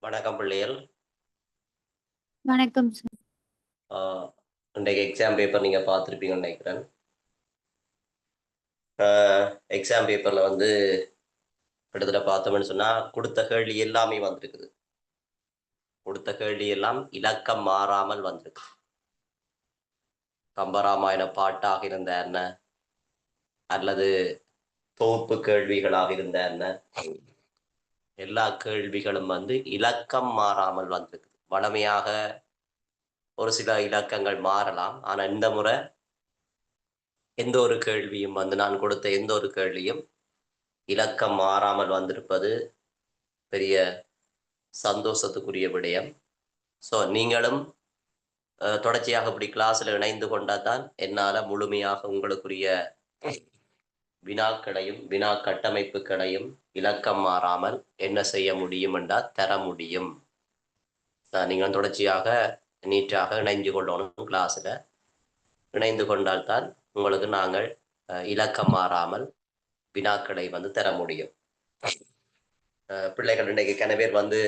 வணக்கம் பிள்ளைகள். வணக்கம் சார். இன்றைக்கு எக்ஸாம் பேப்பர் நீங்கள் பார்த்துருப்பீங்கன்னு நினைக்கிறேன். எக்ஸாம் பேப்பரில் வந்து கிட்டத்தட்ட பார்த்தோம்னு சொன்னால் கொடுத்த கேள்வி எல்லாமே வந்திருக்குது. கொடுத்த கேள்வி எல்லாம் இலக்கம் மாறாமல் வந்திருக்கு. கம்பராமாயண பாட்டாக இருந்த என்ன, அல்லது தொகுப்பு கேள்விகளாக இருந்த என்ன, எல்லா கேள்விகளும் வந்து இலக்கம் மாறாமல் வந்திருக்கு. வழமையாக ஒரு சில இலக்கங்கள் மாறலாம், ஆனால் இந்த முறை எந்த ஒரு கேள்வியும் வந்து நான் கொடுத்த எந்த ஒரு கேள்வியும் இலக்கம் மாறாமல் வந்திருப்பது பெரிய சந்தோஷத்துக்குரிய விடயம். ஸோ நீங்களும் தொடர்ச்சியாக இப்படி கிளாஸில் இணைந்து கொண்டால் தான் என்னால் முழுமையாக உங்களுக்குரிய வினாக்களையும் வினா கட்டமைப்புகளையும் இலக்கம் மாறாமல் என்ன செய்ய முடியும் என்றால் தர முடியும். நீங்கள் தொடர்ச்சியாக நீட்டாக இணைந்து கொள்ளணும். கிளாஸில் இணைந்து கொண்டால்தான் உங்களுக்கு நாங்கள் இலக்கம் மாறாமல் வினாக்களை வந்து தர முடியும். பிள்ளைகள் இன்றைக்கு கன பேர் வந்து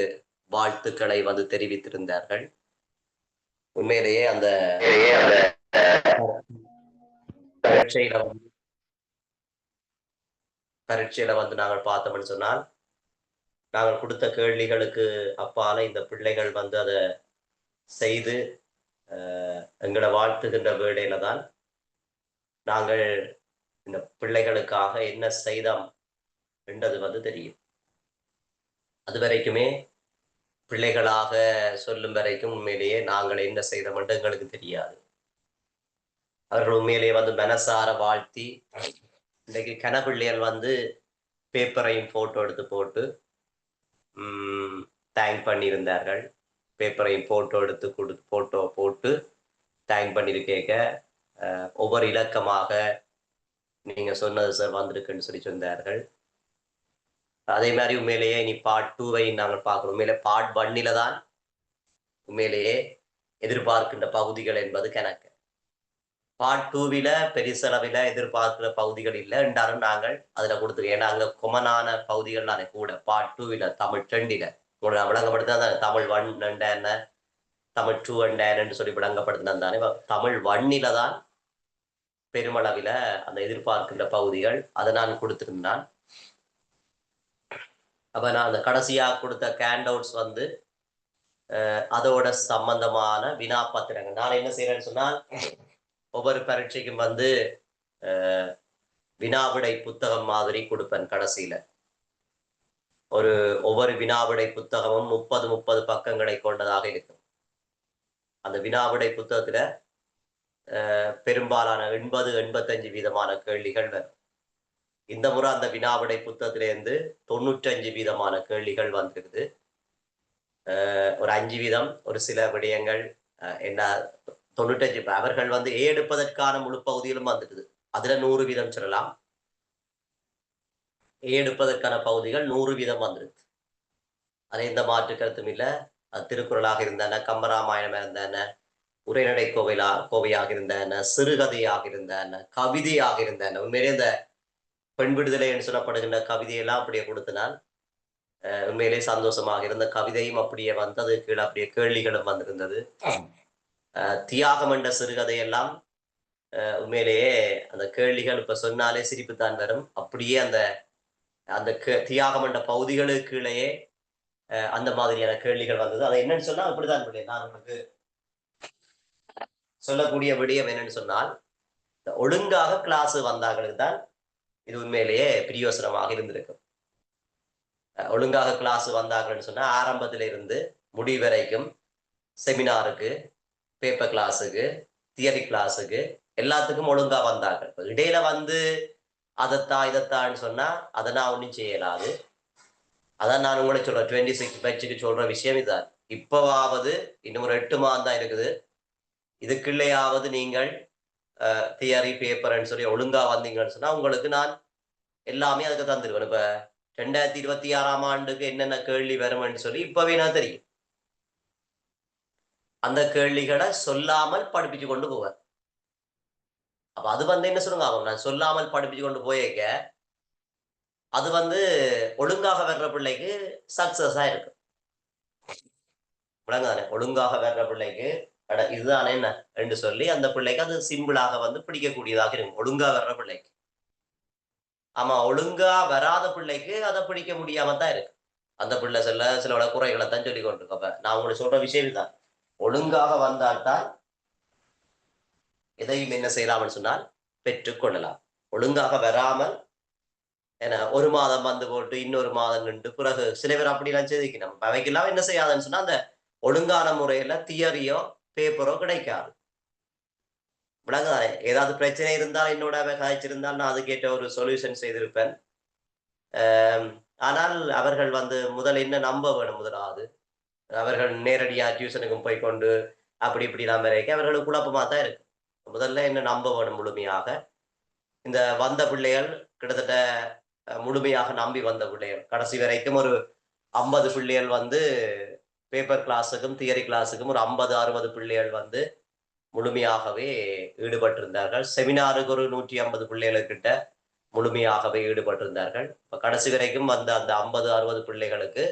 வாழ்த்துக்களை வந்து தெரிவித்திருந்தார்கள். உண்மையிலேயே அந்த பரீட்சையில வந்து நாங்கள் பார்த்தோம்னு சொன்னால், நாங்கள் கொடுத்த கேள்விகளுக்கு அப்பால இந்த பிள்ளைகள் வந்து அதை செய்து எங்களை வாழ்த்துகின்ற வேளையில தான் நாங்கள் இந்த பிள்ளைகளுக்காக என்ன செய்தோம் என்றது வந்து தெரியும். அது வரைக்குமே பிள்ளைகளாக சொல்லும் வரைக்கும் உண்மையிலேயே நாங்கள் என்ன செய்தோம் என்று எங்களுக்கு தெரியாது. அவர்கள் உண்மையிலேயே வந்து மனசார வாழ்த்தி, இன்றைக்கு கனபிள்ளைகள் வந்து பேப்பரையும் போட்டோ எடுத்து போட்டு தேங்க் பண்ணியிருந்தார்கள். பேப்பரையும் போட்டோ எடுத்து போட்டோ போட்டு தேங்க் பண்ணியிருக்கேக்க ஒவ்வொரு இலக்கமாக நீங்க சொன்னது சார் வந்திருக்குன்னு சொல்லி சொன்னார்கள். அதே மாதிரி உண்மையிலேயே இனி பார்ட் 2 நாங்கள் பார்க்கிறோம். உண்மையிலே பார்ட் 1 தான் உண்மையிலேயே எதிர்பார்க்கின்ற பகுதிகள் என்பது கணக்கு. பார்ட் 2 பெரிசளவில் எதிர்பார்க்கிற பகுதிகள் இல்லை என்றாலும் நாங்கள் அதில் கொடுத்துருக்கோம். ஏன்னா அங்கே கொமனான பகுதிகள் தானே கூட. பார்ட் 2 தமிழ் 2 உங்களுக்கு விளங்கப்படுத்தினா தமிழ் 1 என்ன, தமிழ் 2 என்று சொல்லி விளங்கப்படுத்தினா தானே. தமிழ் 1 தான் பெருமளவில் அந்த எதிர்பார்க்கின்ற பகுதிகள் அதை நான் கொடுத்திருந்தான். அப்ப நான் அந்த கடைசியாக கொடுத்த கேண்டவுட்ஸ் வந்து அதோட சம்பந்தமான வினாப்பத்திரங்கள் நான் என்ன செய்யறேன்னு சொன்னால், ஒவ்வொரு பரீட்சைக்கும் வந்து வினாவிடை புத்தகம் மாதிரி கொடுப்பேன். கடைசியில ஒவ்வொரு வினாவிடை புத்தகமும் 30 பக்கங்களை கொண்டதாக இருக்கும். அந்த வினாவிடை புத்தகத்துல பெரும்பாலான 80-85% கேள்விகள் வரும். இந்த முறை அந்த வினாவிடை புத்தகத்திலேருந்து 95% கேள்விகள் வந்திருக்குது. ஒரு 5% ஒரு சில விடயங்கள் என்ன 95 அவர்கள் வந்து எடுப்பதற்கான முழு பகுதியிலும் வந்துடுது. அதுல 100% சொல்லலாம். எடுப்பதற்கான பகுதிகள் 100% வந்துருது. அது எந்த மாற்று கருத்தும் இல்லை. அது திருக்குறளாக இருந்தன, கம்பராமாயணம் இருந்தன, உரைநடை கோவையாக இருந்தன, சிறுகதையாக இருந்தன, கவிதையாக இருந்தன. உண்மையிலே இந்த பெண் விடுதலை என்று சொல்லப்படுகின்ற கவிதையெல்லாம் அப்படியே கொடுத்தனால் உண்மையிலே சந்தோஷமாக இருந்த. கவிதையும் அப்படியே வந்தது, கீழே அப்படியே கேள்விகளும் வந்திருந்தது. தியாகம் என்ற சிறுகதையெல்லாம் உண்மையிலேயே அந்த கேள்விகள் இப்ப சொன்னாலே சிரிப்புத்தான் வரும். அப்படியே அந்த அந்த தியாகம் என்ற பகுதிகளுக்கு கீழேயே அந்த மாதிரியான கேள்விகள் வந்தது. அதை என்னன்னு சொன்னா அப்படித்தான் விடயம். நான் உங்களுக்கு சொல்லக்கூடிய விடயம் என்னன்னு சொன்னால், ஒழுங்காக கிளாஸ் வந்தாங்களுக்கு தான் இது உண்மையிலேயே பிரியோசனமாக இருந்திருக்கும். ஒழுங்காக கிளாஸ் வந்தாங்கன்னு சொன்னா ஆரம்பத்தில இருந்து முடிவு வரைக்கும் செமினாருக்கு, பேப்பர் கிளாஸுக்கு, தியரி கிளாஸுக்கு எல்லாத்துக்கும் ஒழுங்கா வந்தாங்க. இடையில வந்து இதைத்தான்னு சொன்னா அதை நான் ஒன்றும் செய்யலாது. அதான் நான் உங்களுக்கு சொல்றேன், 26 பேட்சுக்கு சொல்ற விஷயம் இதுதான். இப்பவாவது இன்னும் ஒரு 8 மாதம் தான் இருக்குது. இதுக்குள்ளேயாவது நீங்கள் தியரி பேப்பர்ன்னு சொல்லி ஒழுங்கா வந்தீங்கன்னு சொன்னா உங்களுக்கு நான் எல்லாமே அதுக்கு தந்துருவேன். இப்ப 2026ஆம் ஆண்டுக்கு என்னென்ன கேள்வி வரும்னு சொல்லி இப்பவே நான் தெரியும். அந்த கேள்விகளை சொல்லாமல் படிப்பிச்சு கொண்டு போவேன். அப்ப அது வந்து என்ன சொல்லுங்க ஆகும், நான் சொல்லாமல் படிப்பிச்சு கொண்டு போயிருக்க அது வந்து ஒழுங்காக வர்ற பிள்ளைக்கு சக்சஸா இருக்கு. விளங்குதானே? ஒழுங்காக வர்ற பிள்ளைக்கு இதுதானே என்ன என்று சொல்லி அந்த பிள்ளைக்கு அது சிம்பிளாக வந்து பிடிக்கக்கூடியதாக இருக்கும். ஒழுங்கா வர்ற பிள்ளைக்கு. ஆமா, ஒழுங்கா வராத பிள்ளைக்கு அதை பிடிக்க முடியாம தான் இருக்கு. அந்த பிள்ளை சில குறைகளை தான் சொல்லிக் கொண்டிருக்கோம். அப்ப நான் உங்களுக்கு சொல்ற விஷயம் தான். ஒழுங்காக வந்தால்தான் எதையும் என்ன செய்யலாம்னு சொன்னால் பெற்றுக்கொள்ளலாம். ஒழுங்காக வராமல் ஏன்னா ஒரு மாதம் வந்து போட்டு இன்னொரு மாதம் நின்று பிறகு சில பேர் அப்படிலாம் செதுக்கணும். அவைக்கெல்லாம் என்ன செய்யாதுன்னு சொன்னா அந்த ஒழுங்கான முறையில தியரியோ பேப்பரோ கிடைக்காது. விளங்குதானே? ஏதாவது பிரச்சனை இருந்தால் என்னோட கதைச்சிருந்தால் நான் அதுக்கேற்ற ஒரு சொல்யூஷன் செய்திருப்பேன். ஆனால் அவர்கள் வந்து முதல் என்ன நம்ப வேணும் முதலாவது. அவர்கள் நேரடியா டியூஷனுக்கும் போய் கொண்டு அப்படி இப்படிலாம் வரைக்கும் அவர்களுக்கு குழப்பமா தான் இருக்கு. முதல்ல என்ன நம்ப வேணும் முழுமையாக. இந்த வந்த பிள்ளைகள் கிட்டத்தட்ட முழுமையாக நம்பி வந்த பிள்ளைகள். கடைசி வரைக்கும் ஒரு 50 பிள்ளைகள் வந்து பேப்பர் கிளாஸுக்கும், தியரி கிளாஸுக்கும் ஒரு 50, 60 பிள்ளைகள் வந்து முழுமையாகவே ஈடுபட்டிருந்தார்கள். செமினாருக்கு ஒரு 150 பிள்ளைகளுக்கிட்ட முழுமையாகவே ஈடுபட்டிருந்தார்கள். இப்ப கடைசி வரைக்கும் வந்த அந்த 50, 60 பிள்ளைகளுக்கு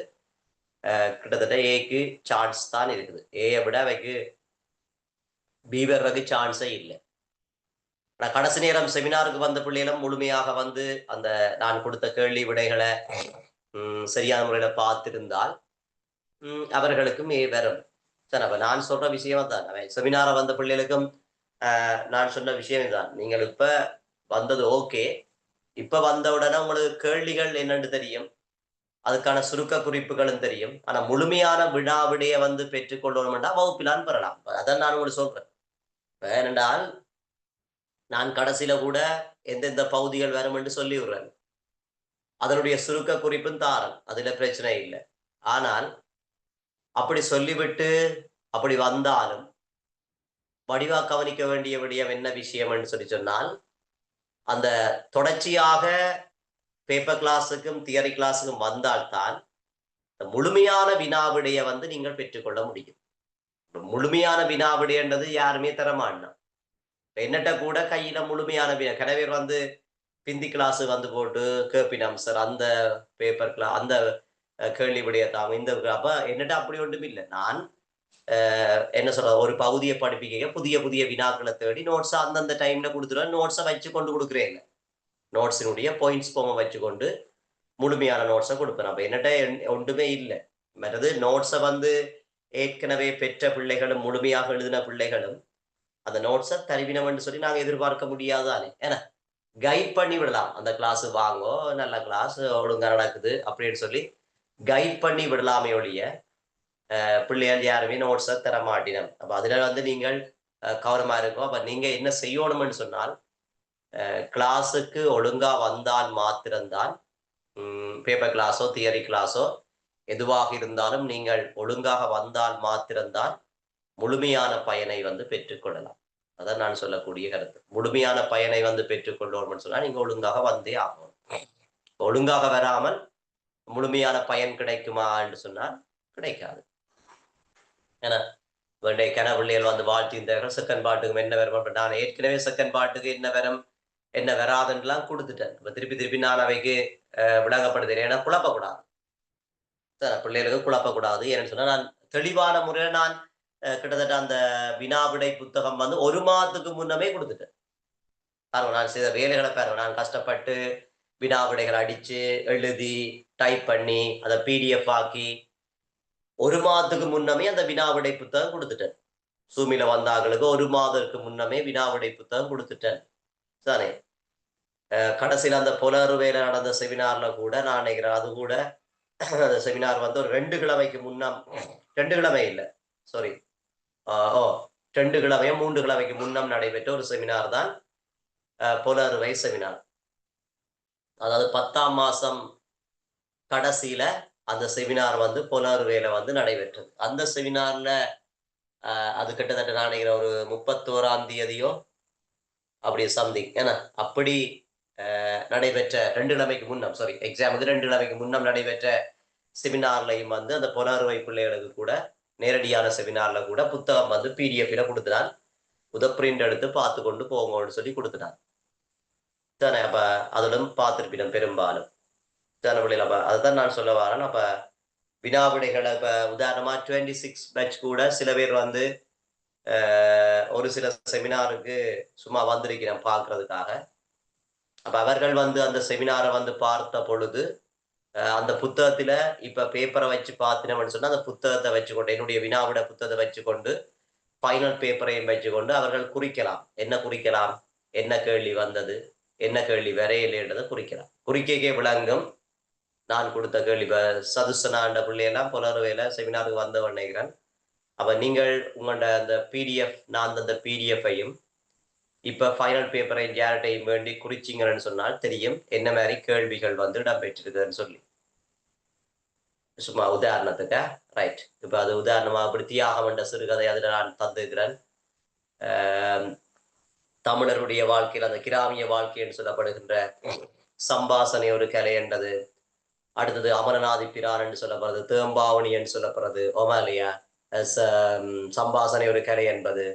கிட்டத்தட்ட ஏக்கு சான்ஸ் தான் இருக்குது. ஏயை விட அவைக்கு பி வர்றதுக்கு சான்ஸே இல்லை. ஆனா கடைசி நேரம் செமினாருக்கு வந்த பிள்ளைகளும் முழுமையாக வந்து அந்த நான் கொடுத்த கேள்வி விடைகளை சரியான முறையில பார்த்திருந்தால் அவர்களுக்கும் ஏ வரும். சரி, அப்ப நான் சொல்ற விஷயம் தான். செமினார வந்த பிள்ளைகளுக்கும் நான் சொன்ன விஷயம் தான். நீங்கள் இப்ப வந்தது ஓகே. இப்ப வந்த உடனே உங்களுக்கு கேள்விகள் என்னன்னு தெரியும். அதுக்கான சுருக்க குறிப்புகளும் தெரியும். ஆனா முழுமையான வினாவிடைய வந்து பெற்றுக்கொள்ளணும்னா வகுப்பிலான் பெறலாம். அதான் நான் உங்களுக்கு சொல்றேன். ஏனென்றால் நான் கடைசியில கூட எந்தெந்த பகுதிகள் வரும் என்று சொல்லி விடுறேன். அதனுடைய சுருக்க குறிப்பும் தாரன். அதுல பிரச்சனை இல்லை. ஆனால் அப்படி சொல்லிவிட்டு அப்படி வந்தாலும் வடிவா கவனிக்க வேண்டிய விடயம் என்ன விஷயம் என்று சொல்லி சொன்னால் அந்த தொடர்ச்சியாக பேப்பர் கிளாஸுக்கும் தியரி கிளாஸுக்கும் வந்தால்தான் முழுமையான வினாவிடைய வந்து நீங்கள் பெற்றுக்கொள்ள முடியும். முழுமையான வினாவிடைன்றது யாருமே தரமாட்டா. என்னட்ட கூட கையில முழுமையான கனவேர் வந்து பிந்தி கிளாஸ் வந்து போட்டு கேப்பினம் சார் அந்த பேப்பர் கிளாஸ் அந்த கேள்வி விடையத்தாங்க இந்த அப்ப என்னட்ட அப்படி ஒன்றும் இல்லை. நான் என்ன சொல்ற ஒரு பகுதியை படிப்பிக்க புதிய புதிய வினாக்களை தேடி நோட்ஸ் அந்தந்த டைம்ல கொடுத்துருவேன். நோட்ஸை வச்சு கொண்டு கொடுக்குறேன். நோட்ஸினுடைய பாயிண்ட்ஸ் போக வச்சுக்கொண்டு முழுமையான நோட்ஸை கொடுப்பேன். அப்ப என்னட்ட ஒன்றுமே இல்லை. மற்றது நோட்ஸை வந்து ஏற்கனவே பெற்ற பிள்ளைகளும் முழுமையாக எழுதின பிள்ளைகளும் அந்த நோட்ஸை தருவினம்னு சொல்லி நாங்கள் எதிர்பார்க்க முடியாதானே. ஏன்னா கைட் பண்ணி விடலாம். அந்த கிளாஸ் வாங்கோ, நல்ல கிளாஸ் ஒழுங்கா நடக்குது அப்படின்னு சொல்லி கைட் பண்ணி விடலாமே ஒழிய பிள்ளைகள் யாருமே நோட்ஸை தர மாட்டினோம். அப்ப அதுல வந்து நீங்கள் கவனமா இருக்கும். அப்ப நீங்க என்ன செய்யணும்னு சொன்னால் கிளாஸுக்கு ஒழுங்கா வந்தால் மாத்திரம்தான் பேப்பர் கிளாஸோ தியரி கிளாஸோ எதுவாக இருந்தாலும் நீங்கள் ஒழுங்காக வந்தால் மாத்திரம்தான் முழுமையான பயனை வந்து பெற்றுக்கொள்ளலாம். அதான் நான் சொல்லக்கூடிய கருத்து. முழுமையான பயனை வந்து பெற்றுக்கொள்ளணும்னு சொன்னா நீங்க ஒழுங்காக வந்தே ஆகணும். ஒழுங்காக வராமல் முழுமையான பயன் கிடைக்குமா என்று சொன்னால் கிடைக்காது. ஏன்னா பிள்ளைகள் வந்து வாழ்த்தி இந்த செகண்ட் பாட்டுக்கு என்ன வரும். நான் ஏற்கனவே செகண்ட் பாட்டுக்கு என்ன வரும் என்ன வராதுன்னெலாம் கொடுத்துட்டேன். இப்ப திருப்பி திருப்பி நான் அவைக்கு விளங்கப்படுத்துறேன். ஏன்னா குழப்பக்கூடாது. பிள்ளைகளுக்கு குழப்பக்கூடாது. ஏன்னு சொன்னா நான் தெளிவான முறையில நான் கிட்டத்தட்ட அந்த வினாவிடை புத்தகம் வந்து 1 மாதத்துக்கு முன்னமே கொடுத்துட்டேன். பாருங்க நான் செய்த வேலைகளை பாருங்க. நான் கஷ்டப்பட்டு வினாவிடைகள் அடிச்சு எழுதி டைப் பண்ணி அதை PDF ஆக்கி 1 மாதத்துக்கு முன்னமே அந்த வினாவிடை புத்தகம் கொடுத்துட்டேன். சூமில வந்தாங்களுக்கு 1 மாதத்துக்கு முன்னமே வினாவிடை புத்தகம் கொடுத்துட்டேன். தானே கடைசியில் அந்த புலருவேல நடந்த செமினார்ல கூட நான் நினைக்கிறேன் அது கூட அந்த செமினார் வந்து ஒரு 2 கிழமைக்கு முன்னம் 2 கிழமை இல்லை சாரி 2 கிழமையோ 3 கிழமைக்கு முன்னம் நடைபெற்ற ஒரு செமினார் தான் புலருவை செமினார். அதாவது 10ஆம் மாசம் கடைசியில அந்த செமினார் வந்து புலருவேல வந்து நடைபெற்றது. அந்த செமினார்ல அது கிட்டத்தட்ட நான் நினைக்கிறேன் ஒரு 31ஆம் தேதியோ அப்படி சம்திங் ஏன்னா அப்படி நடைபெற்ற 2 கிழமைக்கு முன்னம் சாரி எக்ஸாமுக்கு 2 கிழமைக்கு முன்னம் நடைபெற்ற செமினார்லையும் வந்து அந்த புலருவை பிள்ளைகளுக்கு கூட நேரடியான செமினார்ல கூட புத்தகம் வந்து PDF கொடுத்துட்டான். பிரிண்ட் எடுத்து பார்த்து கொண்டு போங்கன்னு சொல்லி கொடுத்துட்டான். தானே அப்ப அதிலும் பார்த்துருப்பினம் பெரும்பாலும் தானே. அப்ப அதுதான் நான் சொல்ல வரேன். அப்ப வினாவிடைகளை இப்ப உதாரணமா 26 பேட்ச் கூட சில பேர் வந்து ஒரு சில செமினாருக்கு சும்மா வந்திருக்கிறேன் பார்க்கறதுக்காக. அப்ப அவர்கள் வந்து அந்த செமினாரை வந்து பார்த்த பொழுது அந்த புத்தகத்துல இப்ப பேப்பரை வச்சு பார்த்தினோம்னு சொன்னா அந்த புத்தகத்தை வச்சுக்கொண்டு என்னுடைய வினாவிட புத்தகத்தை வச்சுக்கொண்டு ஃபைனல் பேப்பரையும் வச்சுக்கொண்டு அவர்கள் குறிக்கலாம். என்ன குறிக்கலாம்? என்ன கேள்வி வந்தது, என்ன கேள்வி வரையிலேன்றதை குறிக்கலாம். குறிக்கைக்கே விளங்கும். நான் கொடுத்த கேள்வி சதுசனாண்ட பிள்ளையெல்லாம் புலர்வேல செமினாருக்கு வந்த நினைக்கிறேன். அப்ப நீங்கள் உங்களோட அந்த பிடிஎஃப் நான் அந்த பிடிஎஃப்ஐயும் இப்ப ஃபைனல் பேப்பரை யார்ட்டையும் வேண்டி குறிச்சிங்கன்னு சொன்னால் தெரியும் என்ன மாதிரி கேள்விகள் வந்து இடம்பெற்றிருக்குதுன்னு சொல்லி. சும்மா உதாரணத்துக்கு ரைட். இப்ப அது உதாரணமா அப்படி தியாகம் என்ற சிறுகதை அதுல நான் தந்துக்கிறேன். தமிழருடைய வாழ்க்கையில் அந்த கிராமிய வாழ்க்கை என்று சொல்லப்படுகின்ற சம்பாசனை ஒரு கலை என்றது. அடுத்தது அமரநாதி பிரான் என்று சொல்லப்படுறது, தேம்பாவணி என்று சொல்லப்படுறது, ஒமாலியா சம்பாசனை ஒரு கலை என்பது.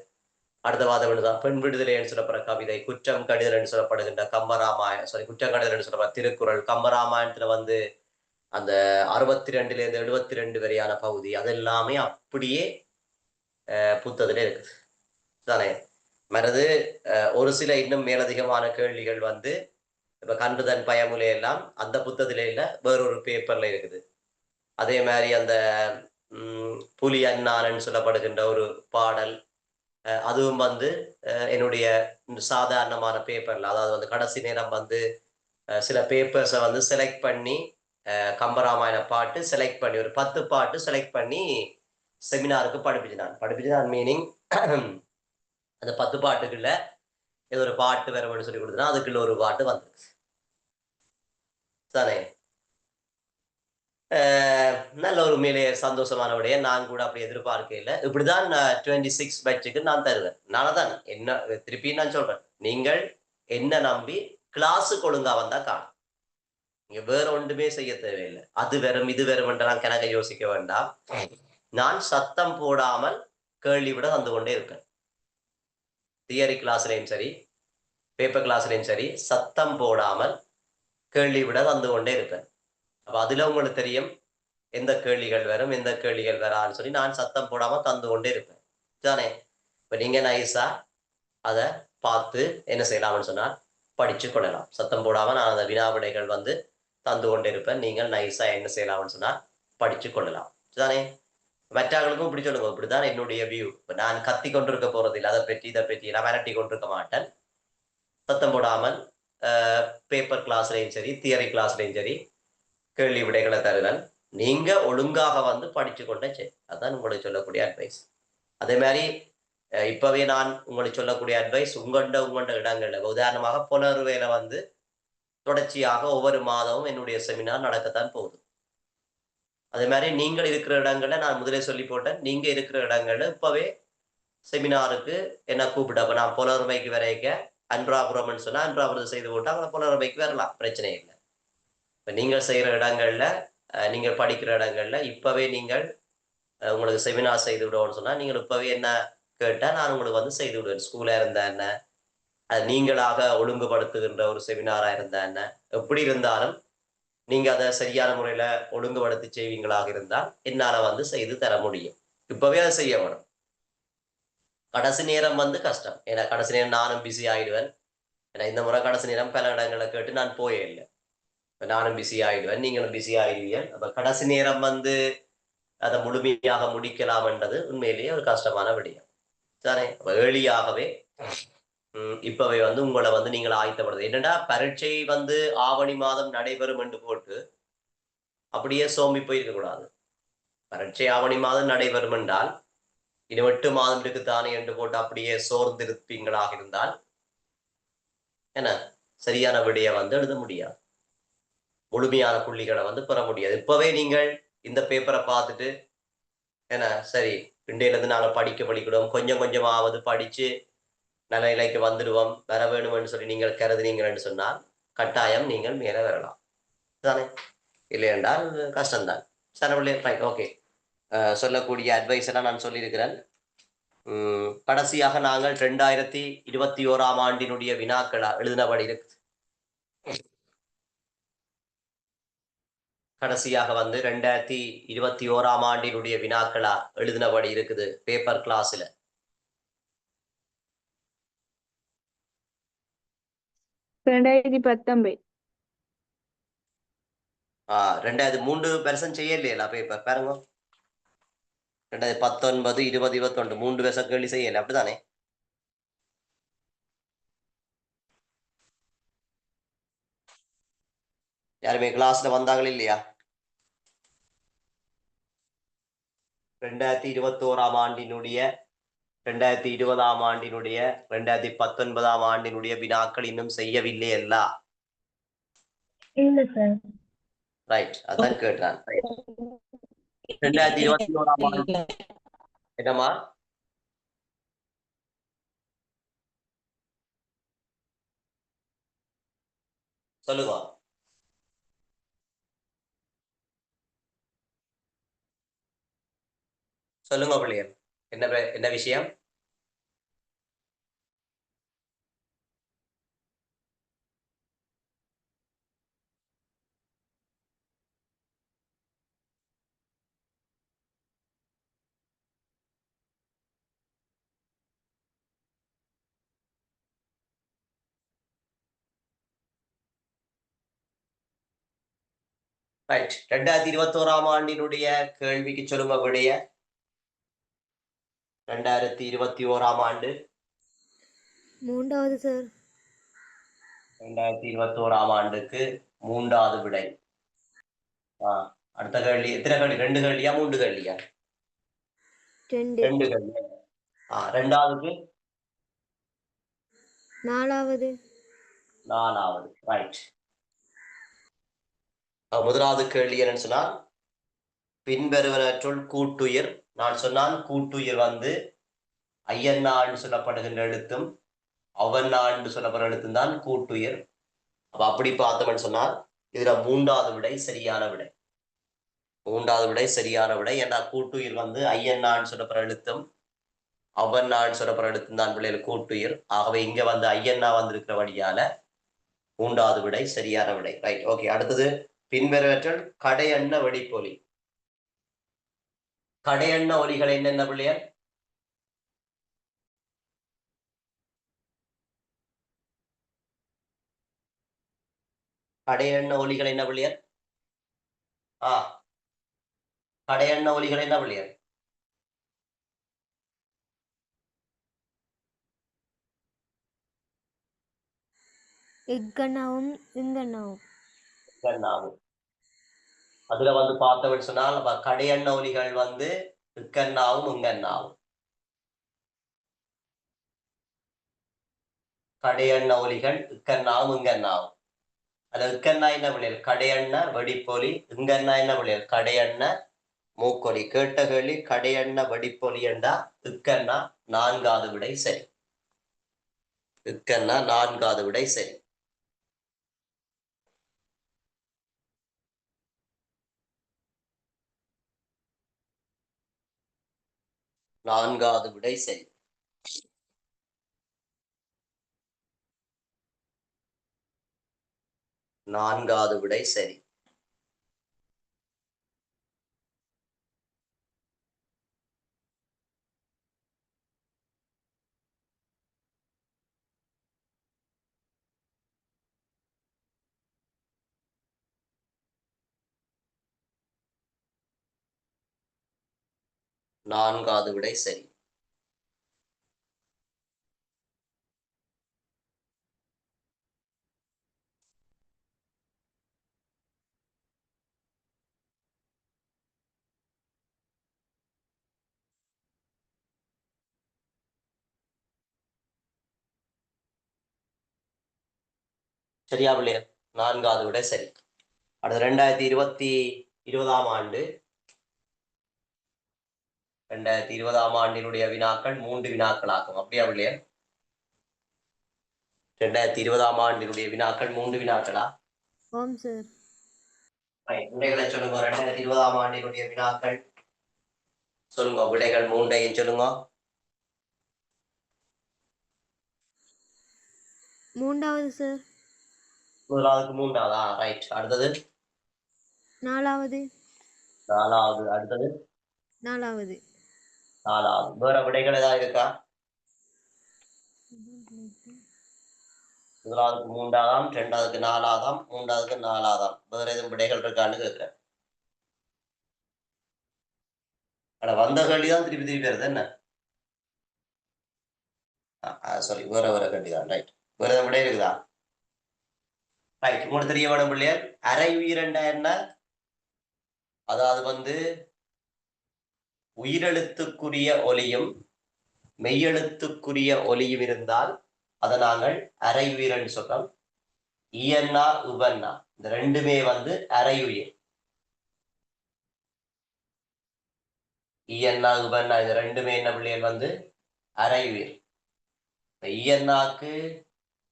அடுத்த வாதம் என்னதான் பெண் விடுதலை என்று சொல்லப்படுற கவிதை, குற்றம் கடிதல் என்று சொல்லப்படுகின்ற கம்பராமாயணம், குற்றம் கடிதல் என்று சொல்லப்படுற திருக்குறள், கம்பராமாயணத்துல வந்து அந்த 62 72 வரையான பகுதி அதெல்லாமே அப்படியே புத்தகத்திலே இருக்குது தானே. மற்றது ஒரு சில இன்னும் மேலதிகமான கேள்விகள் வந்து இப்ப கண்டுதன் பயமுலை எல்லாம் அந்த புத்தகத்திலே இல்ல வேறொரு பேப்பர்ல இருக்குது. அதே மாதிரி அந்த புலி அண்ணான்னு சொல்லப்படுகின்ற ஒரு பாடல் அதுவும் வந்து என்னுடைய சாதாரணமான பேப்பர்ல, அதாவது வந்து கடைசி நேரம் வந்து சில பேப்பர்ஸை வந்து செலக்ட் பண்ணி கம்பராமாயண பாட்டு செலக்ட் பண்ணி ஒரு 10 பாட்டு செலக்ட் பண்ணி செமினாருக்கு படிப்பிச்சு நான் மீனிங் அந்த 10 பாட்டுக்குள்ள ஏதோ ஒரு பாட்டு வேற சொல்லி கொடுத்தனா அதுக்குள்ள ஒரு பாட்டு வந்துருக்கு தானே. நல்ல ஒரு மேலே சந்தோஷமான விடைய நான் கூட அப்படி எதிர்பார்க்க இல்லை. இப்படிதான் 26 பேட்சுக்கு நான் தருவேன். நானதான் என்ன திருப்பி நான் சொல்றேன், நீங்கள் என்ன நம்பி கிளாஸுக்கு ஒழுங்கா வந்தா காணும். நீங்க வேற ஒன்றுமே செய்ய தேவையில்லை. அது வெறும் இது வெறும் என்றெல்லாம் கணக்க யோசிக்க வேண்டாம். நான் சத்தம் போடாமல் கேள்வி விட வந்து கொண்டே இருக்கேன். தியரி கிளாஸ்லையும் சரி பேப்பர் கிளாஸ்லையும் சரி சத்தம் போடாமல் கேள்வி விட வந்து கொண்டே இருப்பேன். அப்ப அதுல உங்களுக்கு தெரியும் எந்த கேள்விகள் வரும் எந்த கேள்விகள் வரான்னு சொல்லி நான் சத்தம் போடாம தந்து கொண்டே இருப்பேன் தானே. இப்ப நீங்க நைஸா அதை பார்த்து என்ன செய்யலாம்னு சொன்னா படிச்சு கொள்ளலாம். சத்தம் போடாம நான் அந்த வினாவிடைகள் வந்து தந்து கொண்டே இருப்பேன். நீங்கள் நைஸா என்ன செய்யலாம்னு சொன்னா படிச்சு கொள்ளலாம் தானே. மற்றவர்களுக்கும் இப்படி சொல்லுங்க, இப்படிதான் என்னுடைய வியூ. இப்ப நான் கத்தி கொண்டிருக்க போறது இல்லை, அதை பற்றி இதை பற்றி நான் மிரட்டி கொண்டிருக்க மாட்டேன். சத்தம் போடாமல் பேப்பர் கிளாஸ்லையும் சரி தியரி கிளாஸ்லையும் சரி கேள்வி விடைகளை தருதல், நீங்க ஒழுங்காக வந்து படிச்சு கொண்டே சரி. அதுதான் உங்களுக்கு சொல்லக்கூடிய அட்வைஸ். அதே மாதிரி இப்பவே நான் உங்களுக்கு சொல்லக்கூடிய அட்வைஸ் உங்கள்ட இடங்கள்ல உதாரணமாக புலர்வேல வந்து தொடர்ச்சியாக ஒவ்வொரு மாதமும் என்னுடைய செமினார் நடக்கத்தான் போகுது. அதே மாதிரி நீங்கள் இருக்கிற இடங்கள்ல நான் முதலே சொல்லி போட்டேன், நீங்க இருக்கிற இடங்கள்ல இப்பவே செமினாருக்கு என்ன கூப்பிட்டு அப்ப நான் புலர்மைக்கு வரைக்க அன்றாபுரம்னு சொன்னா அன்றாபுரத்தை செய்து போட்டா அவங்க புலர்மைக்கு வரலாம், பிரச்சனை இல்லை. இப்ப நீங்கள் செய்யற இடங்கள்ல நீங்கள் படிக்கிற இடங்கள்ல இப்பவே நீங்கள் உங்களுக்கு செமினார் செய்து விடுவோம்னு சொன்னா நீங்கள் இப்பவே என்ன கேட்டா நான் உங்களுக்கு வந்து செய்து விடுவேன். ஸ்கூலா இருந்தா என்ன, அது நீங்களாக ஒழுங்குபடுத்துகின்ற ஒரு செமினாரா இருந்தா என்ன, எப்படி இருந்தாலும் நீங்க அதை சரியான முறையில ஒழுங்குபடுத்தி செய்வீங்களாக இருந்தால் என்னால வந்து செய்து தர முடியும். இப்பவே அதை செய்ய வேணும். கடைசி நேரம் வந்து கஷ்டம். ஏன்னா கடைசி நேரம் நானும் பிஸி ஆயிடுவேன். ஏன்னா இந்த முறை கடைசி நேரம் பல இடங்களை கேட்டு நான் போயே இல்லை. நானும் பிஸி ஆயிடுவேன், நீங்களும் பிஸி ஆயிடுவீங்க. அப்ப கடைசி நேரம் வந்து அதை முழுமையாக முடிக்கலாம் என்றது உண்மையிலேயே ஒரு கஷ்டமான விடயம் தானே. ஏழியாகவே இப்பவே வந்து உங்களை வந்து நீங்கள் ஆயத்தப்படுது. என்னடா பரீட்சை வந்து ஆவணி மாதம் நடைபெறும் என்று போட்டு அப்படியே சோம்பி போயிருக்க கூடாது. பரீட்சை ஆவணி மாதம் நடைபெறும் என்றால் இன்னும் 8 மாதம் இருக்குத்தானே என்று போட்டு அப்படியே சோர்ந்திருப்பீங்களாக இருந்தால் என்ன சரியான விடையை வந்து எழுத முடியாது, முழுமையான புள்ளிகளை வந்து பெற முடியாது. இப்பவே நீங்கள் இந்த பேப்பரை பார்த்துட்டு என்ன சரி இன்றையிலிருந்து நாங்கள் படிக்கிறோம், கொஞ்சம் கொஞ்சமாவது படிச்சு நல்ல நிலைக்கு வந்துடுவோம் வர வேணும்னு சொல்லி நீங்கள் கருதுனீங்கன்னு சொன்னால் கட்டாயம் நீங்கள் மேலே வரலாம் தானே. இல்லை என்றால் கஷ்டம்தான். சரவள்ளே ரைட் ஓகே. சொல்லக்கூடிய அட்வைஸ் எல்லாம் நான் சொல்லியிருக்கிறேன். கடைசியாக நாங்கள் 2021ஆம் ஆண்டினுடைய வினாக்களா எழுதினபடி இருக்குது. கடைசியாக வந்து 2021ஆம் ஆண்டினுடைய வினாக்களா எழுதினபடி இருக்குது பேப்பர் கிளாஸ்ல. 2019. 3 வருஷம் செய்யலையா பேப்பர் பாருங்க. 2019, 20, 21 3 வருஷம் கேள்வி செய்யல, அப்படித்தானே? யாருமே கிளாஸ்ல வந்தாங்களா இல்லையா? 2021ஆம் ஆண்டினுடைய 2020ஆம் ஆண்டினுடைய 2019ஆம் ஆண்டினுடைய வினாக்கள் இன்னும் செய்யவில்லை அல்ல. இல்ல சார். ரைட், அதான் கேட்டான். 2021ஆம் ஆண்டு என்னமா? சொல்லுங்க. சொல்லுங்க பிள்ளையர், என்ன விஷயம்? ரைட், 2021ஆம் ஆண்டினுடைய கேள்விக்கு சொல்லுங்க விடைய. 2021ஆம் ஆண்டு 3வது சார். 2021ஆம் ஆண்டுக்கு 3வது விடை. அடுத்த கேள்வி எத்தனை கேள்வி? 2 கேள்வியா 3 கேள்வியா? 2. 2 கேள்வி. 2வது 4வது. 4வது. ரைட். முதலாவது கேள்வி என்னன்னு சொன்னால், பின்வருவனற்றுள் கூட்டுயிர். நான் சொன்னால் கூட்டுயிர் வந்து ஐயன்னா என்று சொல்லப்படுகின்ற எழுத்தும் அவன்னா என்று சொல்லப்படுற எழுத்தும் தான் கூட்டுயிர். அப்படி பார்த்தோம்னு சொன்னால் இதுல 3வது விடை சரியான விடை. 3வது விடை சரியான விடை. ஏன்னா கூட்டுயிர் வந்து ஐயன்னான்னு சொல்லப்படுற எழுத்தும் அவன்னான்னு சொல்லப்படுற எழுத்தும் தான் பிள்ளைகள் கூட்டுயிர். ஆகவே இங்க வந்து ஐயன்னா வந்திருக்கிறபடியால 3வது விடை சரியான விடை. Right, okay. அடுத்தது பின்வருவற்றுள் கடையெண்ண வெடிப்பொலி. கடையெண்ண ஒலிகள் என்னென்ன பிள்ளையர்? கடையெண்ண ஒலிகள் என்ன பிள்ளையர்? கடையெண்ண ஒலிகள் என்ன பிள்ளையர்? இங்கண்ணாவும் இங்கண்ணாவும். அதுல வந்து பார்த்தோம்னு சொன்னால் கடையெண்ண ஒலிகள் வந்து இக்கண்ணாவும் இங்கண்ணாவும். கடையெண்ண ஒலிகள் இக்கண்ணாவும் இங்கண்ணாவும். அது இக்கண்ணா என்ன பிள்ளைகள்? கடையெண்ண வெடிப்பொலி. இங்கண்ணா என்ன பிள்ளைகள்? கடையெண்ண மூக்கொலி. கேட்ட கேள்வி கடையெண்ண வெடிப்பொலி என்றா இக்கண்ணா 4வது விடை சரி. இக்கண்ணா 4வது விடை சரி. நான்காவது விடை சரி. 4வது விடை சரி. நான்காவது விடை சரி. சரியா பிள்ளையர்? 4வது விடை சரி. அடுத்து 2020ஆம் ஆண்டு 2020ஆம் ஆண்டினுடைய வினாக்கள் 3 வினாக்களாகும். அப்படியா பிள்ளையர்? 2020ஆம் ஆண்டினுடைய வினாக்கள் 3 வினாக்களா? ஆம் சார். விடைகளை சொல்லுங்க. 2020ஆம் ஆண்டினுடைய வினாக்கள் சொல்லுங்க. விடைகள் 3ஐயும் சொல்லுங்க. 3வது சார். முதலாவதுக்கு 3ஆவதா? ரைட். அடுத்தது நாலாவது. நாலாவது. அடுத்தது நாலாவது. நாலாவது. வேற விடைகள் ஏதாவது இருக்கா? முதலாவதுக்கு மூன்றாதாம், இரண்டாவதுக்கு நாலாதாம், மூன்றாவதுக்கு நாலாதாம். வேற எதுவும் விடைகள் இருக்கான்னு கேட்கிறேன். ஆனா வந்த கேள்விதான் திருப்பி திருப்பி வருது என்ன? சாரி, வேற வேற கேள்விதான். ரைட். வேற எதுவும் விடை இருக்குதா? ரைட். உங்களுக்கு தெரிய வேணும் பிள்ளையர், அரை உயிரண்டா என்ன? அதாவது உயிரெழுத்துக்குரிய ஒலியும் மெய்யெழுத்துக்குரிய ஒலியும் இருந்தால் அதை நாங்கள் அரை உயிரன்னு சொல்றோம். இயன்னா உபன்னா இந்த ரெண்டுமே அரை உயிர். இயன்னா உபன்னா இந்த ரெண்டுமே என்ன பிள்ளைகள் அரை உயிர். இயன்னாக்கு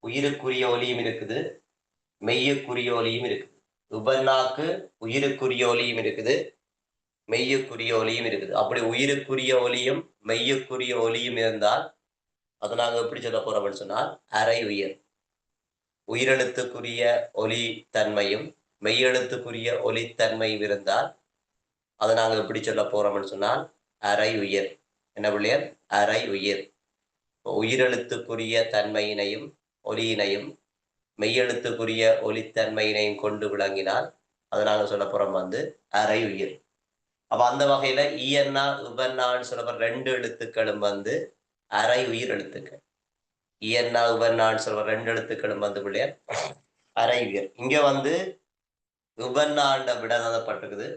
உயிருக்குரிய ஒலியும் இருக்குது, மெய்யுக்குரிய ஒலியும் இருக்குது. உபன்னாக்கு உயிருக்குரிய ஒலியும் இருக்குது, மெய்யுக்குரிய ஒலியும் இருக்குது. அப்படி உயிருக்குரிய ஒலியும் மெய்யுக்குரிய ஒலியும் இருந்தால் அதை நாங்கள் எப்படி சொல்ல போறோம் அப்படின்னு சொன்னால் அரை உயிர். உயிரெழுத்துக்குரிய ஒலி தன்மையும் மெய்யெழுத்துக்குரிய ஒலித்தன்மையும் இருந்தால் அதை நாங்கள் எப்படி சொல்ல போறோம்னு சொன்னால் அரை உயிர். என்ன பிள்ளையர்? அரை உயிர். உயிரெழுத்துக்குரிய தன்மையினையும் ஒலியினையும் மெய்யெழுத்துக்குரிய ஒலித்தன்மையினையும் கொண்டு விளங்கினால் அதை நாங்கள் சொல்ல போறோம் அரை உயிர். அப்ப அந்த வகையில இயன்னா உபன்னான்னு சொல்ல ரெண்டு எழுத்துக்களும் அரை உயிர் எழுத்துக்கள். இயன்னா உபன்னான்னு சொல்ற ரெண்டு எழுத்துக்களும் பிள்ளையர் அரை உயிர். இங்க உபன்னாண்ட விட தரப்பட்டிருக்குது.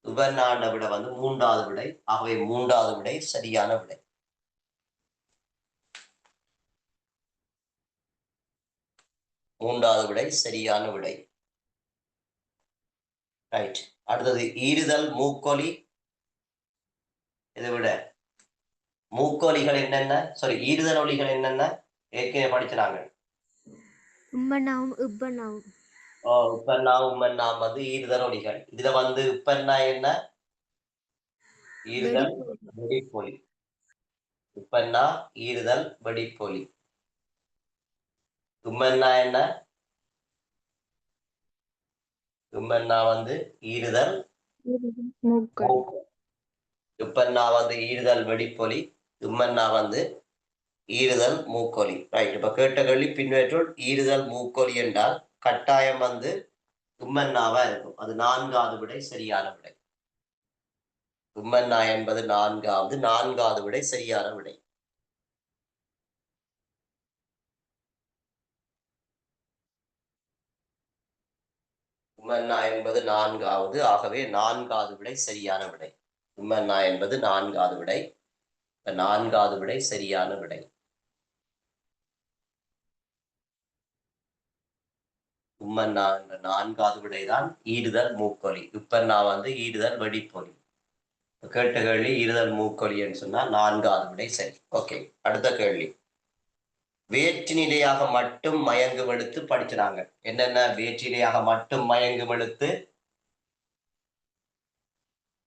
உபன்னாண்ட விட மூன்றாவது விடை. ஆகவே மூன்றாவது விடை சரியான விடை. மூன்றாவது விடை சரியான விடை. ரைட். அடுத்தது ஈறுதல் மூக்கொலி. இதை விட மூக்கொலிகள் என்னென்ன, சாரி ஈறுதல் ஒலிகள் என்னென்ன ஏற்கனவே படிச்சாங்க. உம்மன்னாவும் உப்பன்னாவும். உப்பன்னா உம்மன்னாம் ஈறுதல் ஒலிகள். இதுல உப்பன்னா என்ன? ஈறுதல் வெடிப்பொலி. உப்பன்னா ஈறுதல் வெடிப்பொலி. உம்மன்னா என்ன? உம்மன்னா ஈறுதல் மூக்கொலி. உப்பன்னா ஈறுதல் வெடிப்பொலி. உம்மன்னா ஈறுதல் மூக்கொலி. ரைட். இப்ப கேட்ட கேள்வி பின்வற்றுள் ஈறுதல் மூக்கொலி என்றால் கட்டாயம் உம்மன்னாவா இருக்கும். அது நான்காவது விடை சரியான விடை. உம்மன்னா என்பது நான்காவது விடை சரியான விடை. உம்மன்னா என்பது நான்காவது. ஆகவே நான்காவது விடை சரியான விடை. உம்மன்னா என்பது நான்காவது விடை. நான்காவது விடை சரியான விடை. உம்மன்னா என்ற நான்காவது விடைதான் ஈறுதல் மூக்கொலி. உப்பன்னா ஈறுதல் வெடிப்பொலி. கேட்ட கேள்வி ஈறுதல் மூக்கொலி என்று சொன்னால் நான்காவது விடை சரி. ஓகே. அடுத்த கேள்வி, வேற்றினிலையாக மட்டும் மயங்கும் எழுத்து படிக்கிறாங்க. என்னென்ன வேற்றிலையாக மட்டும் மயங்கும் எழுத்து?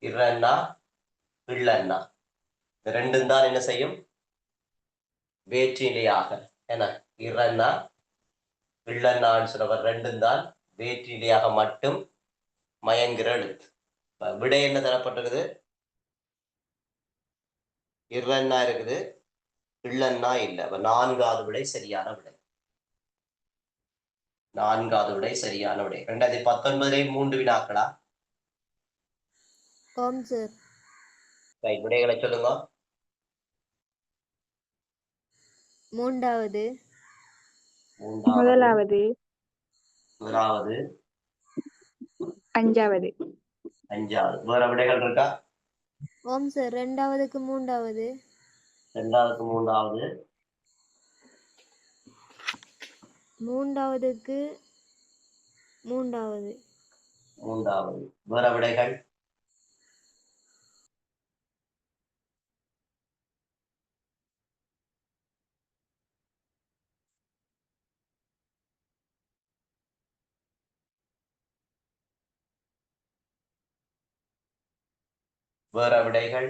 இரன்னா பிள்ளன்னா. ரெண்டும் தான் என்ன செய்யும்? வேற்றிலையாக. என்ன? இரன்னா பிள்ளன்னான்னு சொல்றவர் ரெண்டும் தான் வேற்றிலையாக மட்டும் மயங்குற எழுத்து. விடை என்ன தரப்பட்டிருக்குது? இரன்னா இருக்குது, பிள்ளன்னா இல்லை. நான்காவது விடை சரியான விடை. நான்காவது விடை சரியான விடை. 2019 3 வினாக்களா? ஆம் சார். ரைட். விடைகளை சொல்லுங்க. மூன்றாவது. முதலாவது. முதலாவது. அஞ்சாவது. அஞ்சாவது. வேற விடைகள் இருக்கா? ஆம் சார். ரெண்டாவதுக்கு மூன்றாவது. ரெண்டாவதுக்கு மூன்றாவது. மூன்றாவதுக்கு மூன்றாவது. மூன்றாவது. வேற விடைகள்? வேற விடைகள்?